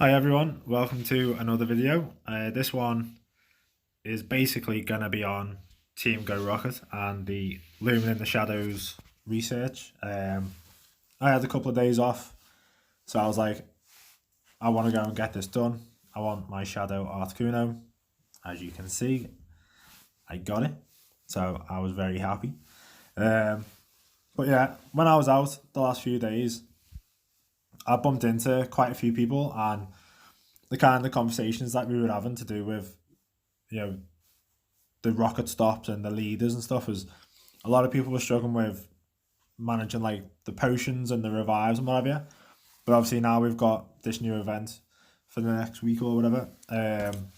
Hi everyone, welcome to another video. This one is basically going to be on Team Go Rocket and the Lumen in the Shadows research. I had a couple of days off, so I was like, I want to go and get this done. I want my Shadow Articuno. As you can see, I got it, so I was very happy. But yeah, when I was out the last few days, I bumped into quite a few people, and the kind of conversations that we were having to do with, the rocket stops and the leaders and stuff was a lot of people were struggling with managing like the potions and the revives and whatever. But obviously now we've got this new event for the next week or whatever, and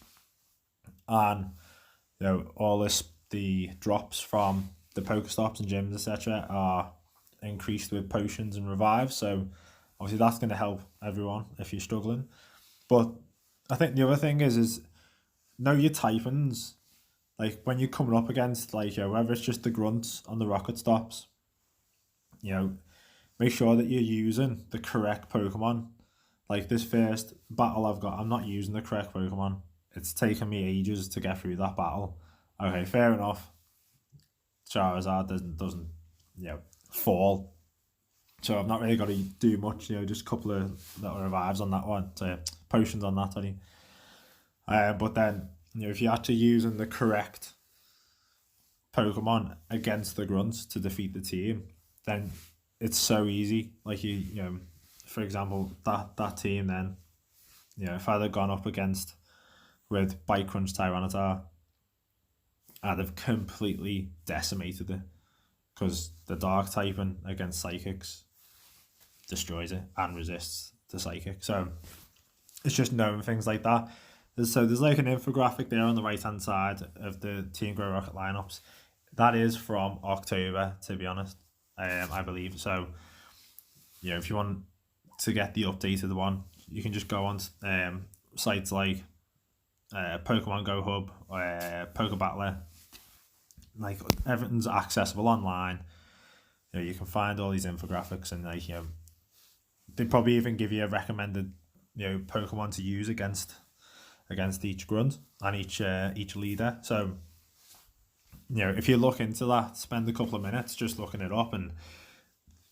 all the drops from the Pokestops and gyms etc. are increased with potions and revives. So obviously that's going to help everyone if you're struggling. But I think the other thing is know your typings. Like when you're coming up against whether it's just the grunts on the rocket stops, make sure that you're using the correct Pokemon. Like this first battle I've got, I'm not using the correct Pokemon. It's taken me ages to get through that battle. Okay, fair enough. Charizard doesn't fall. So I've not really got to do much, just a couple of little revives on that one, potions on that, sorry. But then, if you're actually using the correct Pokemon against the grunts to defeat the team, then it's so easy. Like for example, that team then, if I'd have gone up against with Bite Crunch Tyranitar, I'd have completely decimated it because the dark typing against psychics destroys it and resists the psychic. So it's just knowing things like that. So there's like an infographic there on the right hand side of the Team Grow Rocket lineups. That is from October, to be honest, I believe. So if you want to get the updated one, you can just go on sites like Pokemon Go Hub, Pokebattler. Like everything's accessible online. You can find all these infographics, and they probably even give you a recommended Pokemon to use against each grunt and each leader. So if you look into that, spend a couple of minutes just looking it up and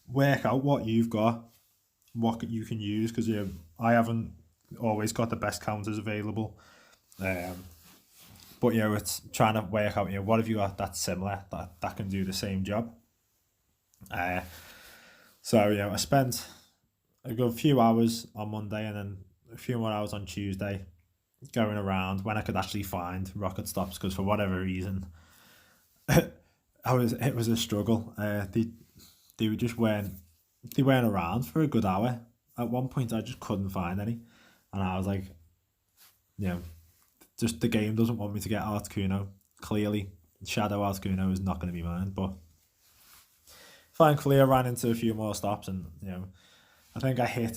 work out what you've got, what you can use, because I haven't always got the best counters available. But it's trying to work out what have you got that's similar that can do the same job. So I spent a good few hours on Monday and then a few more hours on Tuesday going around when I could actually find rocket stops, because for whatever reason it was a struggle. They weren't around for a good hour. At one point I just couldn't find any, and I was like, just the game doesn't want me to get Articuno. Clearly Shadow Articuno is not going to be mine. But thankfully I ran into a few more stops, and I think I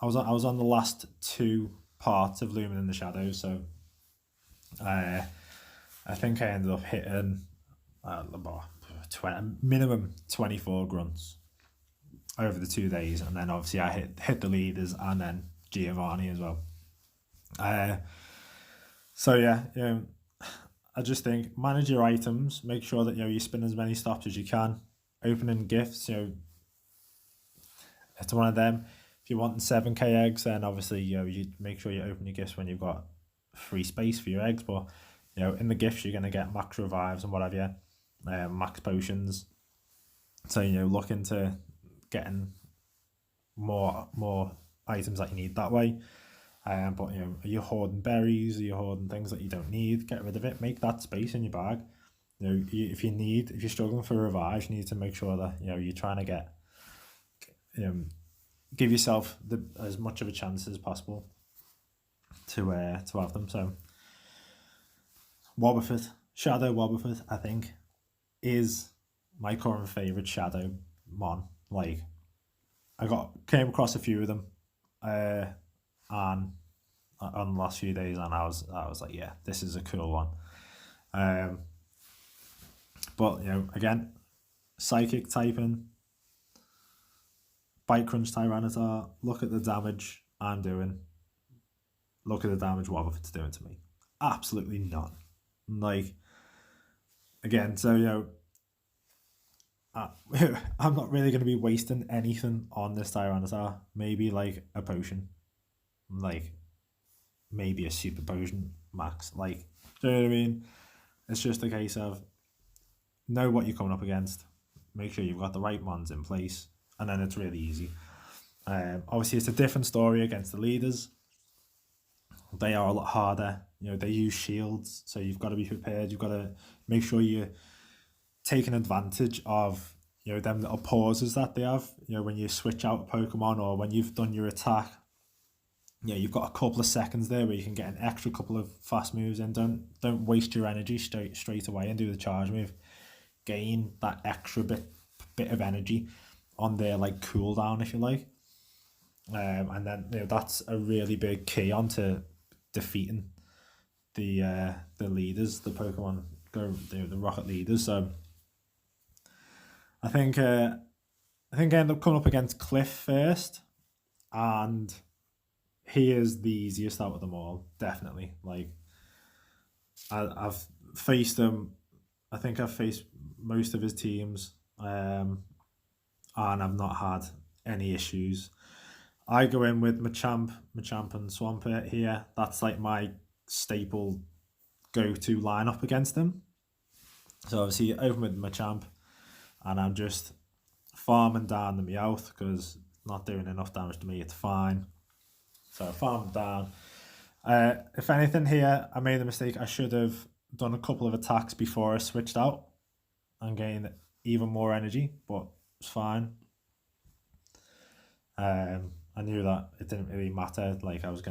was on the last two parts of Lumen in the Shadows, so I think I ended up hitting minimum 24 grunts over the 2 days, and then obviously I hit the leaders and then Giovanni as well. So yeah, I just think manage your items, make sure that you spin as many stops as you can. Opening gifts, it's one of them. If you're wanting 7k eggs, then obviously you make sure you open your gifts when you've got free space for your eggs. But in the gifts you're gonna get max revives and whatever, max potions. So look into getting more items that you need that way. But are you hoarding berries? Are you hoarding things that you don't need? Get rid of it. Make that space in your bag. If you're struggling for revives, you need to make sure that you're trying to get give yourself as much of a chance as possible to have them. So Wobbuffet, Shadow Wobbuffet, I think is my current favourite Shadow Mon. Like came across a few of them and on the last few days, and I was like, yeah, this is a cool one. But again, psychic typing, Bite Crunch Tyranitar, look at the damage I'm doing. look at the damage what it's doing to me. Absolutely none. Like, again, so, I'm not really going to be wasting anything on this Tyranitar. Maybe like a potion. Like, maybe a super potion max. Like, do you know what I mean? It's just a case of know what you're coming up against, make sure you've got the right mons in place, and then it's really easy. Obviously, it's a different story against the leaders. They are a lot harder. They use shields, so you've got to be prepared. You've got to make sure you're taking advantage of them little pauses that they have. When you switch out a Pokemon or when you've done your attack. You've got a couple of seconds there where you can get an extra couple of fast moves in. Don't waste your energy straight away and do the charge move. Gain that extra bit of energy on their like cooldown, if you like. And then that's a really big key onto defeating the leaders, the Pokemon the Rocket leaders. So I think I end up coming up against Cliff first, and he is the easiest out of them all, definitely. Like, I've faced him. I think I've faced most of his teams, and I've not had any issues. I go in with Machamp and Swampert here. That's like my staple go-to lineup against him. So obviously open with Machamp, and I'm just farming down the Meowth because not doing enough damage to me. It's fine. So I farmed down. If anything here, I made a mistake. I should have done a couple of attacks before I switched out and gained even more energy, but it's fine. I knew that it didn't really matter. Like, I was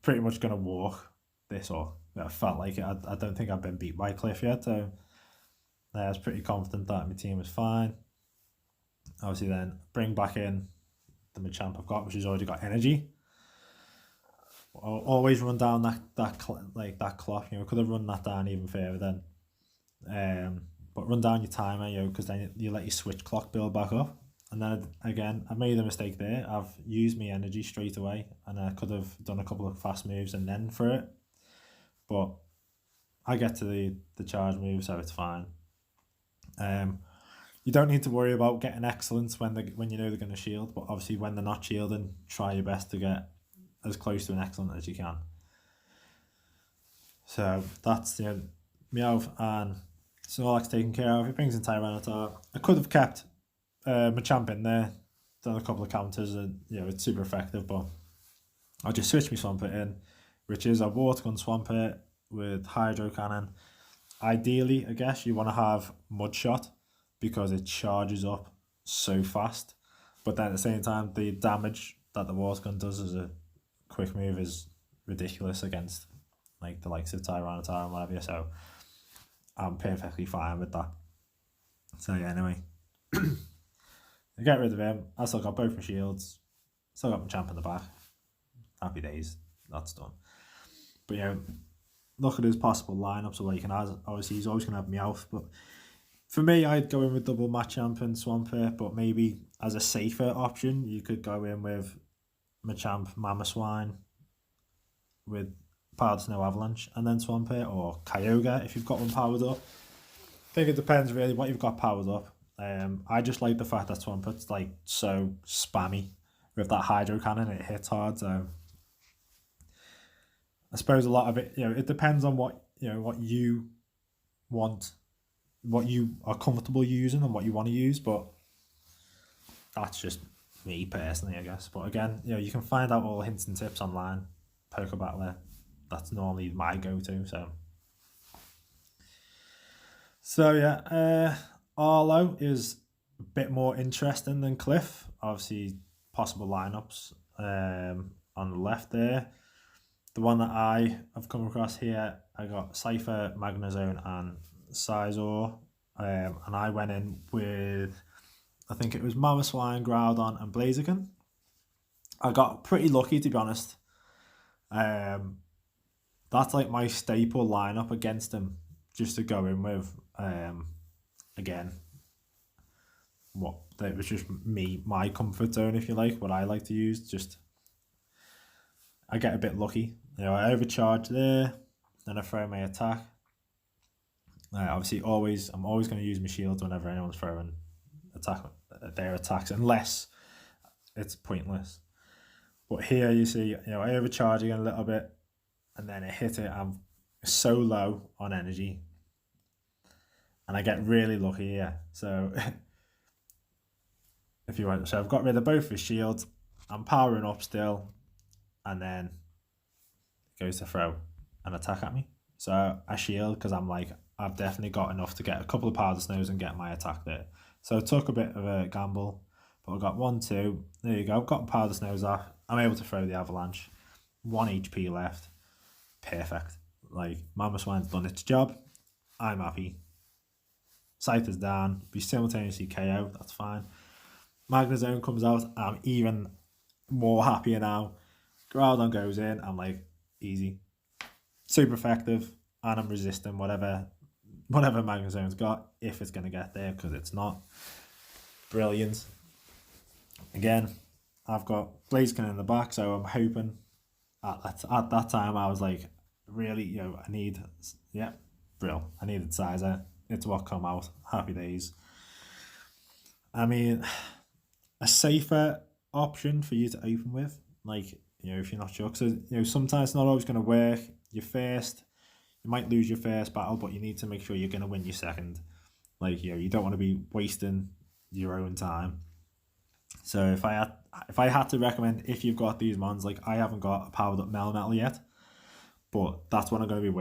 pretty much gonna walk this, or I felt like it. I don't think I've been beat by Cliff yet, so I was pretty confident that my team was fine. Obviously, then bring back in the Machamp I've got, which has already got energy. I'll always run down that clock. Could have run that down even further then. But run down your timer, because then you let your switch clock build back up. And then again, I made a mistake there. I've used my energy straight away, and I could have done a couple of fast moves and then for it. But I get to the charge move, so it's fine. You don't need to worry about getting excellence when you know they're going to shield, but obviously when they're not shielding, try your best to get as close to an excellent as you can. So that's Meowth and Snorlax taken care of. It brings in Tyranitar. I could have kept Machamp in there, done a couple of counters, and it's super effective, but I'll just switch my Swampert in, which is a Water Gun Swampert with Hydro Cannon. Ideally, I guess you want to have Mud Shot because it charges up so fast, but then at the same time, the damage that the Water Gun does as a quick move is ridiculous against like the likes of Tyranitar and whatever, so I'm perfectly fine with that. So yeah, anyway, I get rid of him. I still got both my shields, still got my champ in the back. Happy days, that's done. But look at his possible lineup. So like, obviously he's always gonna have Meowth, but for me, I'd go in with double Machamp and Swampert, but maybe as a safer option, you could go in with Machamp, Mamoswine with Powered Snow Avalanche, and then Swampert, or Kyogre if you've got one powered up. I think it depends really what you've got powered up. I just like the fact that Swampert's like so spammy with that Hydro Cannon. It hits hard, so I suppose a lot of it, it depends on what you want, what you are comfortable using, and what you want to use. But that's just me personally, I guess. But again, you can find out all the hints and tips online. Pokebattler, that's normally my go-to. So yeah, Arlo is a bit more interesting than Cliff. Obviously, possible lineups on the left there. The one that I have come across here, I got Cypher, Magnezone, and Scizor. And I went in with, I think it was Mamoswine, Groudon, and Blaziken. I got pretty lucky, to be honest. That's like my staple lineup against him, just to go in with. Again, that was just my comfort zone, if you like, what I like to use. Just I get a bit lucky. I overcharge there, then I throw my attack. Obviously, I'm always going to use my shields whenever anyone's throwing attack their attacks, unless it's pointless. But here you see, I overcharge again a little bit, and then I hit it. I'm so low on energy, and I get really lucky here. So if you want, so I've got rid of both his shields. I'm powering up still, and then it goes to throw an attack at me. So I shield because I'm like, I've definitely got enough to get a couple of powder snows and get my attack there. So I took a bit of a gamble, but I got 1, 2. There you go. I've got powder snows off. I'm able to throw the avalanche. 1 HP left. Perfect. Like, Mammoth Swine's done its job. I'm happy. Scythe is down. Be simultaneously KO. That's fine. Magnezone comes out. I'm even more happier now. Groudon goes in. I'm like, easy. Super effective. And I'm resisting whatever Magnezone's got, if it's going to get there, because it's not. Brilliant. Again, I've got Blaziken in the back, so I'm hoping at that time I was like, really, I need, I needed Sizer. It's what come out. Happy days. I mean, a safer option for you to open with, like, if you're not sure, because sometimes it's not always going to work. You might lose your first battle, but you need to make sure you're going to win your second. Like, you don't want to be wasting your own time. So if I had to recommend, if you've got these mons, like, I haven't got a powered up Melmetal yet, but that's what I'm going to be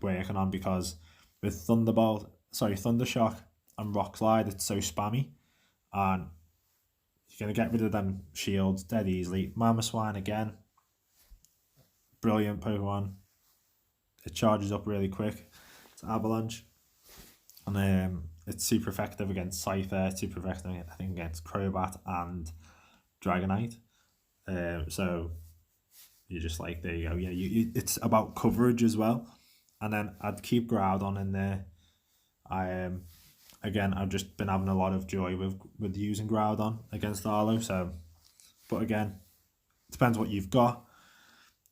working on, because with Thundershock and Rock Slide, it's so spammy, and you're going to get rid of them shields dead easily. Mamoswine again, brilliant Pokemon. It charges up really quick. It's Avalanche. And it's super effective against Scyther, super effective, I think, against Crobat and Dragonite. So you're just like, there you go. Yeah, it's about coverage as well. And then I'd keep Groudon in there. I've just been having a lot of joy with using Groudon against Arlo. So, but again, depends what you've got.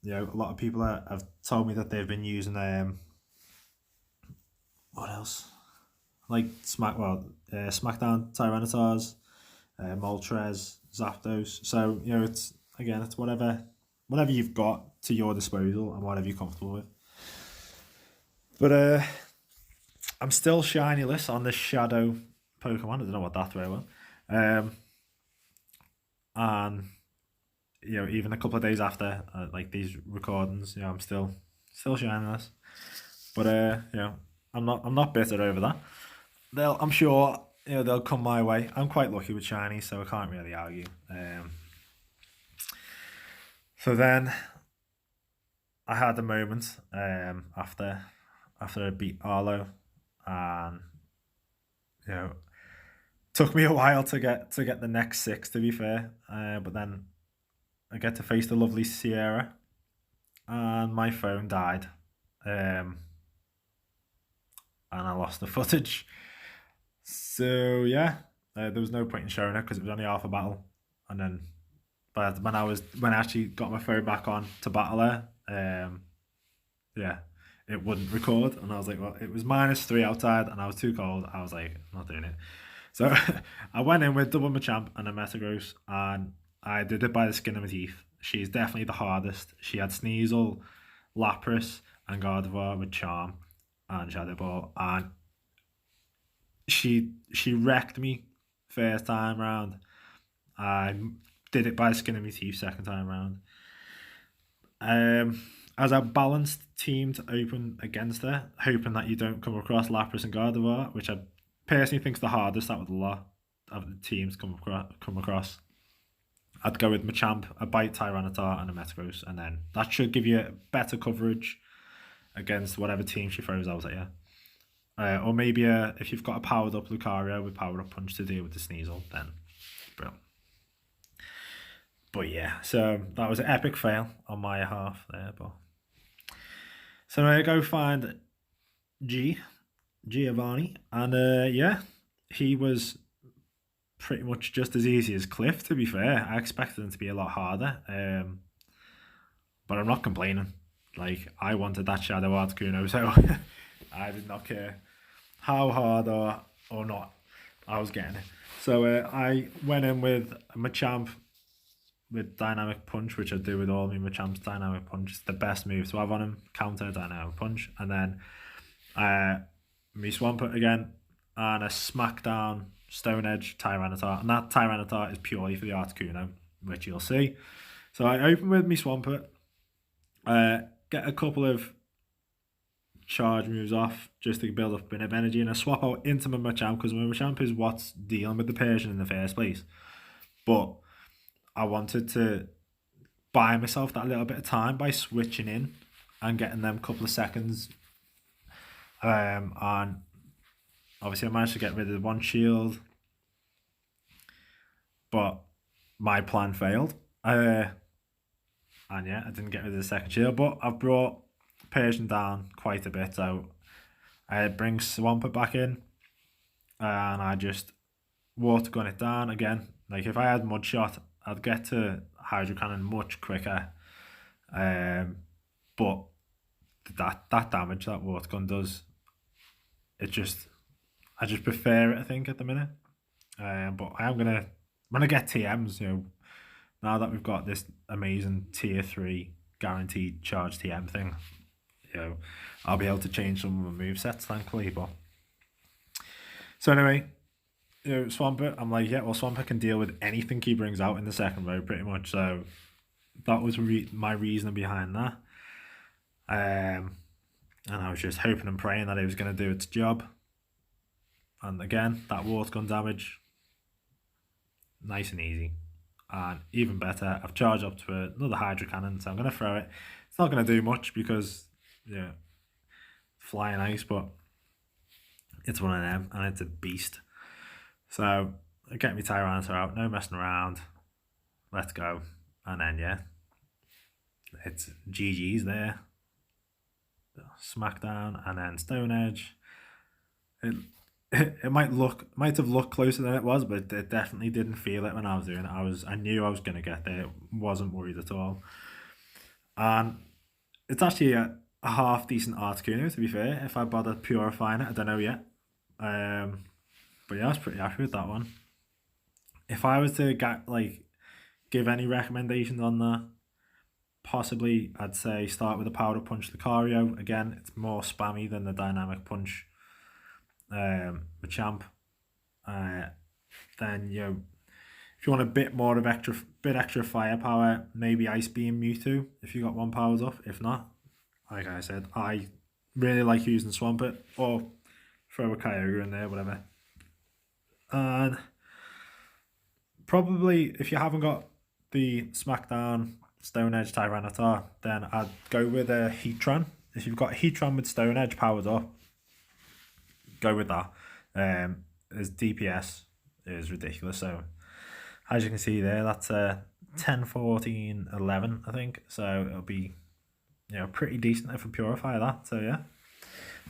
A lot of people have told me that they've been using what else? Like Smackdown Tyrannosaurs, Moltres, Zapdos. So it's whatever you've got to your disposal and whatever you're comfortable with. But I'm still shinyless on this Shadow Pokemon. I don't know what that's very well. And even a couple of days after like these recordings, I'm still shinyless. But I'm not bitter over that. I'm sure they'll come my way. I'm quite lucky with shiny, so I can't really argue. So then I had a moment after I beat Arlo, and took me a while to get the next 6, to be fair. But then I get to face the lovely Sierra, and my phone died, and I lost the footage. So there was no point in showing it because it was only half a battle, and then when I actually got my phone back on to battle her, it wouldn't record, and I was like, well, it was -3 outside, and I was too cold. I was like, I'm not doing it. So I went in with double Machamp and a Metagross, and I did it by the skin of my teeth. She's definitely the hardest. She had Sneasel, Lapras, and Gardevoir with Charm and Shadow Ball, and she wrecked me first time round. I did it by the skin of my teeth second time round. As a balanced team to open against her, hoping that you don't come across Lapras and Gardevoir, which I personally think is the hardest out of a lot of the teams come across. I'd go with Machamp, a Bite, Tyranitar, and a Metagross, and then that should give you better coverage against whatever team she throws out at you. Or maybe if you've got a powered up Lucario with powered up Punch to deal with the Sneasel, then brilliant. But yeah, so that was an epic fail on my half there. But so I go find Giovanni, and he was pretty much just as easy as Cliff, to be fair. I expected him to be a lot harder. But I'm not complaining. Like, I wanted that Shadow Articuno, so I did not care how hard or not I was getting it. So I went in with Machamp with Dynamic Punch, which I do with all my Machamp's Dynamic Punch. It's the best move to have on him, counter Dynamic Punch. And then me Swampert again, and a Smackdown Stone Edge Tyranitar. And that Tyranitar is purely for the Articuno, which you'll see. So I open with me Swampert, get a couple of charge moves off just to build up a bit of energy, and I swap out into my Machamp because my Machamp is what's dealing with the Persian in the first place. But I wanted to buy myself that little bit of time by switching in and getting them couple of seconds. And obviously I managed to get rid of one shield, but my plan failed. And yeah, I didn't get rid of the second shield, but I've brought Persian down quite a bit, so I bring Swampert back in, and I just water gun it down again. Like, if I had Mud Shot, I'd get to Hydro Cannon much quicker, but that damage that water gun does, I just prefer it, I think, at the minute. But I am gonna, when I get TMs, now that we've got this amazing tier 3 guaranteed charge TM thing, I'll be able to change some of my movesets, thankfully. But so anyway, Swampert, I'm like, yeah, well, Swampert can deal with anything he brings out in the second row, pretty much. So that was my reasoning behind that. And I was just hoping and praying that it was going to do its job. And again, that water gun damage, nice and easy. And even better, I've charged up to another Hydro Cannon, so I'm going to throw it. It's not going to do much because, flying ice, but it's one of them, and it's a beast. So I get my Tyranitar out, no messing around. Let's go. And then, it's GG's there. Smackdown, and then Stone Edge. It might have looked closer than it was, but it definitely didn't feel it when I was doing it. I knew I was going to get there. Wasn't worried at all. And it's actually a half decent Articuno, to be fair. If I bother purifying it, I don't know yet. But yeah, I was pretty happy with that one. If I was to give any recommendations on that, possibly I'd say start with a Powder Punch Lucario. Again, it's more spammy than the Dynamic Punch Machamp. Then if you want a bit more of extra firepower, maybe Ice Beam Mewtwo if you got one powered up. If not, like I said, I really like using Swampert, or throw a Kyogre in there, whatever. And probably if you haven't got the Smackdown Stone Edge Tyranitar, then I'd go with a Heatran. If you've got Heatran with Stone Edge powered up, go with that. His DPS is ridiculous. So as you can see there, that's 10, 14, 11, I think. So it'll be pretty decent if I purify that. So yeah.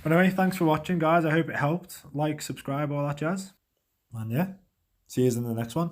But anyway, thanks for watching, guys. I hope it helped. Like, subscribe, all that jazz. And yeah, see you in the next one.